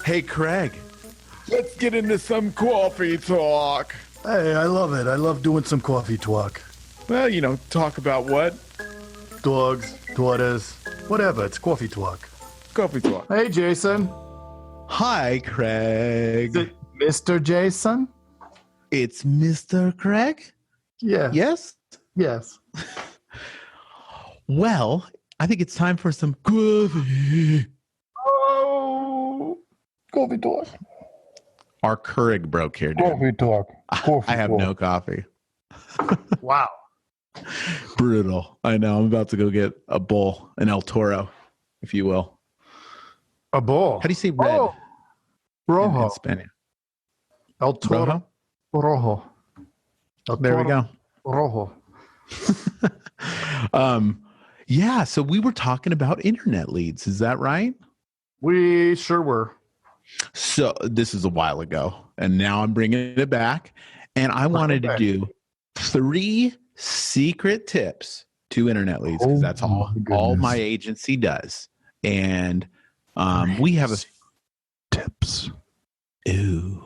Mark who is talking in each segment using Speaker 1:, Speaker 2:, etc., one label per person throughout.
Speaker 1: Hey, Craig, let's get into some coffee talk.
Speaker 2: Hey, I love it. I love doing some coffee talk.
Speaker 1: Well, talk about what?
Speaker 2: Dogs, daughters, whatever. It's coffee talk.
Speaker 1: Coffee talk.
Speaker 2: Hey, Jason.
Speaker 1: Hi, Craig.
Speaker 2: Is it Mr. Jason?
Speaker 1: It's Mr. Craig?
Speaker 2: Yeah.
Speaker 1: Yes?
Speaker 2: Yes.
Speaker 1: Well, I think it's time for some coffee.
Speaker 2: Oh, coffee talk.
Speaker 1: Our Keurig broke here, dude.
Speaker 2: Coffee talk. Coffee
Speaker 1: I have
Speaker 2: talk.
Speaker 1: no coffee.
Speaker 2: Wow.
Speaker 1: Brutal. I know. I'm about to go get a bowl, an El Toro, if you will.
Speaker 2: A bowl.
Speaker 1: How do you say red
Speaker 2: Rojo.
Speaker 1: in Spanish?
Speaker 2: El Toro. Rojo. El
Speaker 1: There we
Speaker 2: Toro
Speaker 1: go.
Speaker 2: Rojo.
Speaker 1: Yeah, so we were talking about internet leads. Is that right?
Speaker 2: We sure were.
Speaker 1: So this is a while ago, and now I'm bringing it back. And I wanted to do 3 secret tips to internet leads, because that's all my agency does. And we have a
Speaker 2: tips.
Speaker 1: Ooh.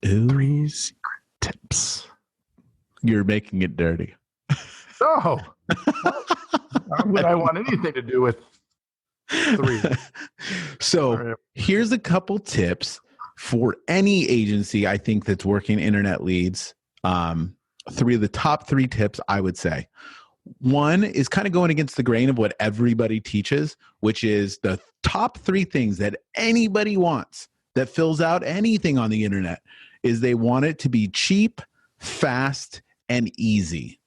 Speaker 2: 3 secret tips.
Speaker 1: You're making it dirty.
Speaker 2: No. Why would I want anything to do with 3?
Speaker 1: So here's a couple tips for any agency, I think, that's working internet leads. 3 of the top 3 tips, I would say. One is kind of going against the grain of what everybody teaches, which is the top 3 things that anybody wants that fills out anything on the internet is they want it to be cheap, fast, and easy.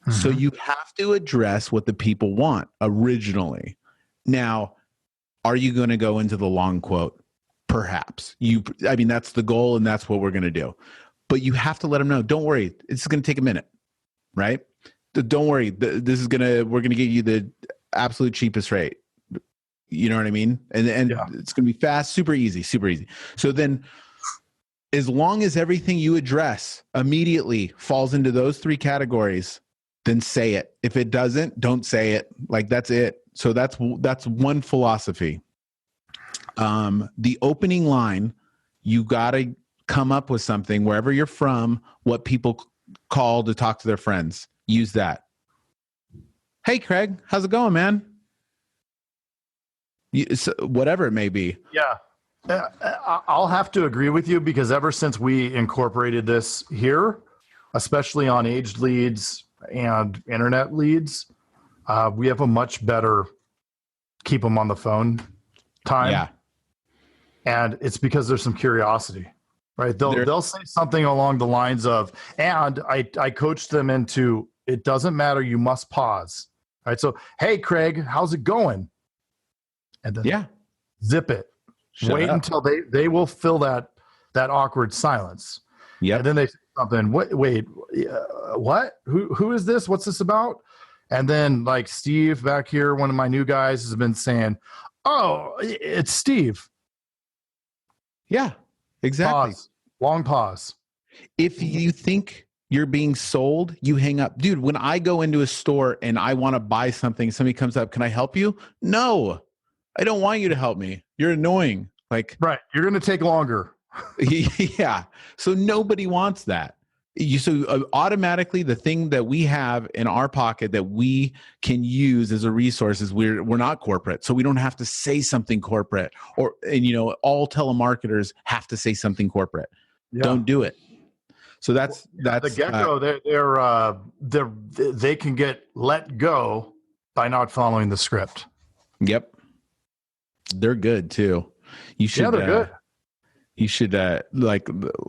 Speaker 1: Mm-hmm. So you have to address what the people want originally. Now, are you going to go into the long quote? Perhaps. That's the goal, and that's what we're going to do. But you have to let them know, don't worry, it's going to take a minute, right? Don't worry, we're going to get you the absolute cheapest rate. You know what I mean? And It's going to be fast, super easy. So then, as long as everything you address immediately falls into those 3 categories, then say it. If it doesn't, don't say it. Like, that's it. So that's one philosophy. The opening line, you got to come up with something wherever you're from, what people call to talk to their friends. Use that. Hey, Craig, how's it going, man? Whatever it may be.
Speaker 2: Yeah. I'll have to agree with you, because ever since we incorporated this here, especially on aged leads and internet leads, we have a much better keep them on the phone time.
Speaker 1: Yeah.
Speaker 2: And it's because there's some curiosity, right? They'll say something along the lines of, and I coached them into, it doesn't matter, you must pause. Right? So, hey, Craig, how's it going? And then zip it. Wait until they will fill that awkward silence. Yeah. And then they say something, wait, what? Who is this? What's this about? And then, like, Steve back here, one of my new guys, has been saying, oh, it's Steve.
Speaker 1: Yeah, exactly.
Speaker 2: Pause. Long pause.
Speaker 1: If you think you're being sold, you hang up. Dude, when I go into a store and I want to buy something, somebody comes up, can I help you? No, I don't want you to help me. You're annoying. Like,
Speaker 2: right. You're going to take longer.
Speaker 1: Yeah. So nobody wants that. Automatically, the thing that we have in our pocket that we can use as a resource is we're not corporate, so we don't have to say something corporate. All telemarketers have to say something corporate. Yeah. Don't do it. So that's
Speaker 2: the get-go. They can get let go by not following the script.
Speaker 1: Yep, they're good too. You should. Yeah, they're good. You should,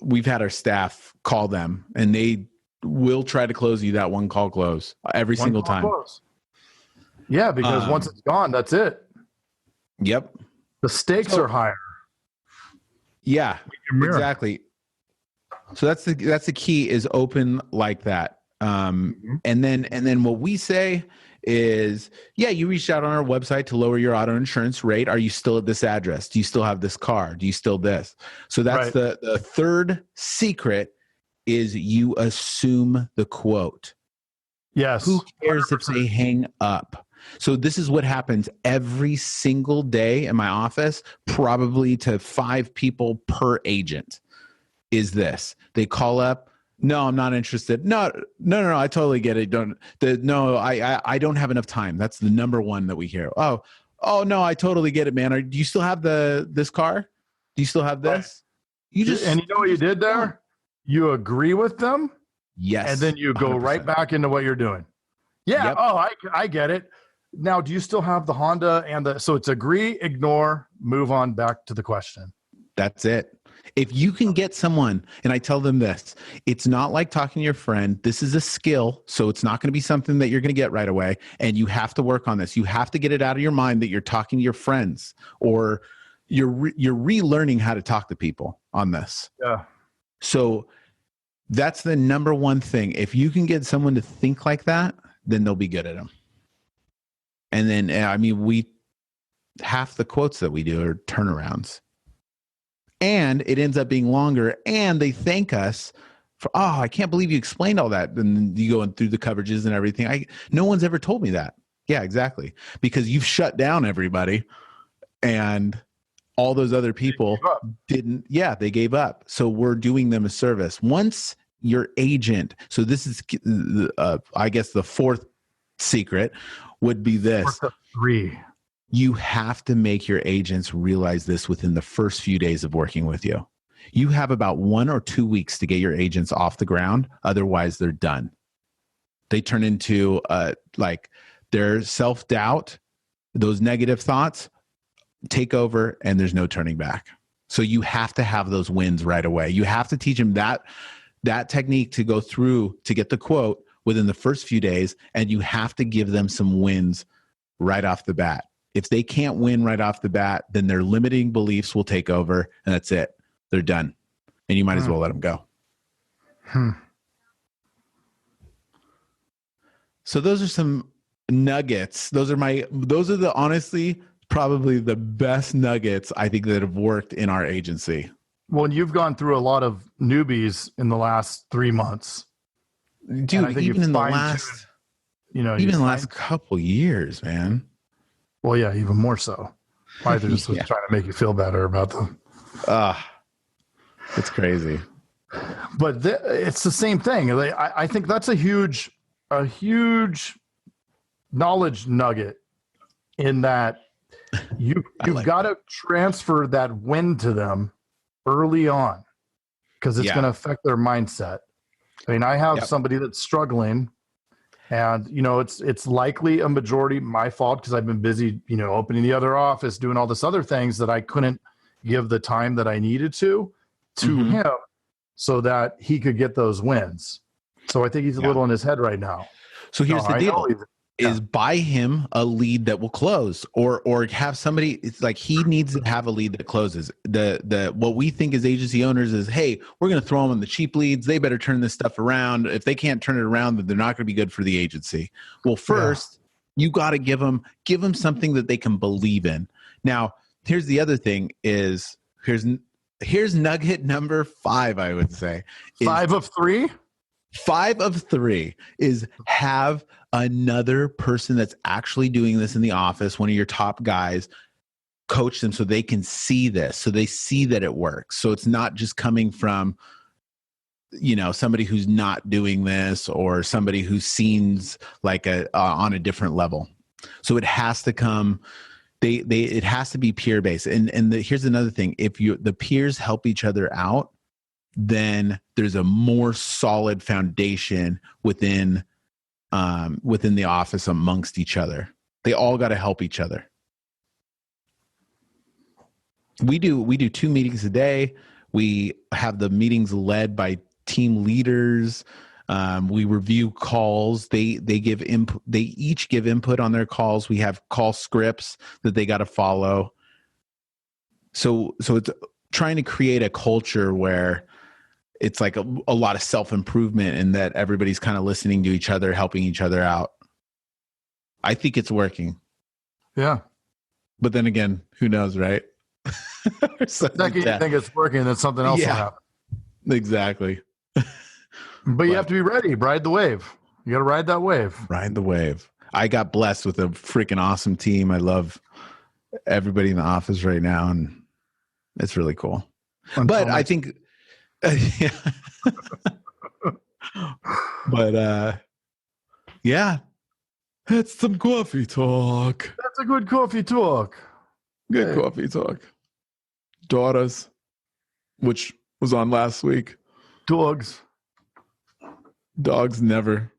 Speaker 1: we've had our staff call them, and they will try to close you that one call close every single time. Close.
Speaker 2: Yeah, because once it's gone, that's it.
Speaker 1: Yep.
Speaker 2: The stakes are higher.
Speaker 1: Yeah, exactly. So that's the key, is open like that. And then what we say is, you reached out on our website to lower your auto insurance rate. Are you still at this address? Do you still have this car? Do you still this? So that's right. The third secret is you assume the quote.
Speaker 2: Yes.
Speaker 1: Who cares 100%. If they hang up? So this is what happens every single day in my office, probably to 5 people per agent, is this. They call up, no, I'm not interested. No, I totally get it. I don't have enough time. That's the number one that we hear. Oh no, I totally get it, man. Do you still have this car? Do you still have this?
Speaker 2: And you know what you did there? You agree with them.
Speaker 1: Yes.
Speaker 2: And then you go
Speaker 1: 100%.
Speaker 2: right back into what you're doing. Yeah. Yep. Oh, I get it. Now, do you still have the Honda so it's agree, ignore, move on back to the question.
Speaker 1: That's it. If you can get someone, and I tell them this, it's not like talking to your friend. This is a skill. So it's not going to be something that you're going to get right away. And you have to work on this. You have to get it out of your mind that you're talking to your friends, or you're relearning how to talk to people on this.
Speaker 2: Yeah.
Speaker 1: So that's the number one thing. If you can get someone to think like that, then they'll be good at them. And then, half the quotes that we do are turnarounds. And it ends up being longer, and they thank us for, I can't believe you explained all that. And you go through the coverages and everything. No one's ever told me that. Yeah, exactly. Because you've shut down everybody, and all those other people didn't. Yeah, they gave up. So we're doing them a service. Once your agent, so this is, I guess the fourth secret would be this.
Speaker 2: Fourth of 3.
Speaker 1: You have to make your agents realize this within the first few days of working with you. You have about 1 or 2 weeks to get your agents off the ground. Otherwise, they're done. They turn into their self-doubt, those negative thoughts take over, and there's no turning back. So you have to have those wins right away. You have to teach them that technique to go through to get the quote within the first few days, and you have to give them some wins right off the bat. If they can't win right off the bat, then their limiting beliefs will take over, and that's it. They're done. And you might as well let them go. So those are some nuggets. Those are the honestly probably the best nuggets I think that have worked in our agency.
Speaker 2: Well, you've gone through a lot of newbies in the last 3 months.
Speaker 1: Dude, even in the last couple years, man.
Speaker 2: Well, yeah, even more so. Why they're just trying to make you feel better about them.
Speaker 1: It's crazy.
Speaker 2: But it's the same thing. I think that's a huge knowledge nugget in that you've got to transfer that win to them early on, because it's going to affect their mindset. I mean, I have somebody that's struggling, and it's likely a majority my fault, because I've been busy, opening the other office, doing all this other things that I couldn't give the time that I needed to him so that he could get those wins. So I think he's a little in his head right now.
Speaker 1: So here's the deal. Is buy him a lead that will close, or have somebody. It's like he needs to have a lead that closes. The what we think as agency owners is, hey, we're going to throw them on the cheap leads. They better turn this stuff around. If they can't turn it around, then they're not going to be good for the agency. Well, first you got to give them something that they can believe in. Now, here's the other thing: is here's nugget number 5. I would say
Speaker 2: 5 of 3.
Speaker 1: 5 of 3 is have another person that's actually doing this in the office, one of your top guys, coach them so they can see this, so they see that it works. So it's not just coming from, somebody who's not doing this, or somebody who seems like on a different level. So it has to come, it has to be peer based. And here's another thing. If the peers help each other out, then there's a more solid foundation within the office amongst each other. They all got to help each other. We do 2 meetings a day. We have the meetings led by team leaders. We review calls. They give input. They each give input on their calls. We have call scripts that they got to follow. So it's trying to create a culture where it's like a lot of self-improvement, and that everybody's kind of listening to each other, helping each other out. I think it's working.
Speaker 2: Yeah.
Speaker 1: But then again, who knows, right?
Speaker 2: Second you think it's working, then something else will happen.
Speaker 1: Exactly.
Speaker 2: But you have to be ready. Ride the wave. You got to ride that wave.
Speaker 1: Ride the wave. I got blessed with a freaking awesome team. I love everybody in the office right now, and it's really cool. But I think, but yeah, that's some coffee talk.
Speaker 2: That's a good coffee talk.
Speaker 1: Good coffee talk. Daughters, which was on last week.
Speaker 2: Dogs
Speaker 1: never.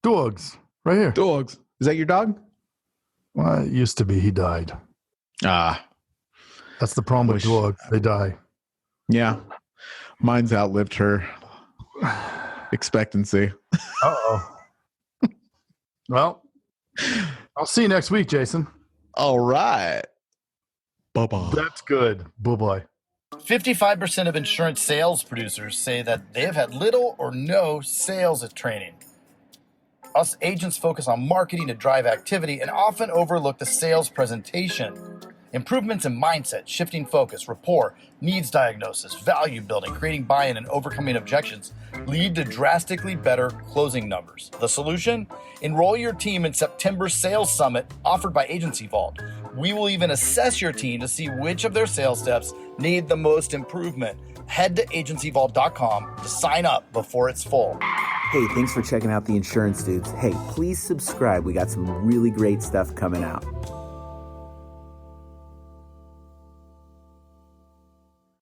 Speaker 2: Dogs. Right here.
Speaker 1: Dogs. Is that your dog?
Speaker 2: Well, it used to be. He died. That's the problem with dogs. They die.
Speaker 1: Yeah. Mine's outlived her expectancy.
Speaker 2: Uh-oh. Well, I'll see you next week, Jason.
Speaker 1: All right. Bye-bye.
Speaker 2: That's good. Bye-bye.
Speaker 3: 55% of insurance sales producers say that they have had little or no sales training. Us agents focus on marketing to drive activity and often overlook the sales presentation. Improvements in mindset, shifting focus, rapport, needs diagnosis, value building, creating buy-in, and overcoming objections lead to drastically better closing numbers. The solution? Enroll your team in September's Sales Summit offered by Agency Vault. We will even assess your team to see which of their sales steps need the most improvement. Head to agencyvault.com to sign up before it's full.
Speaker 4: Hey, thanks for checking out the Insurance Dudes. Hey, please subscribe. We got some really great stuff coming out.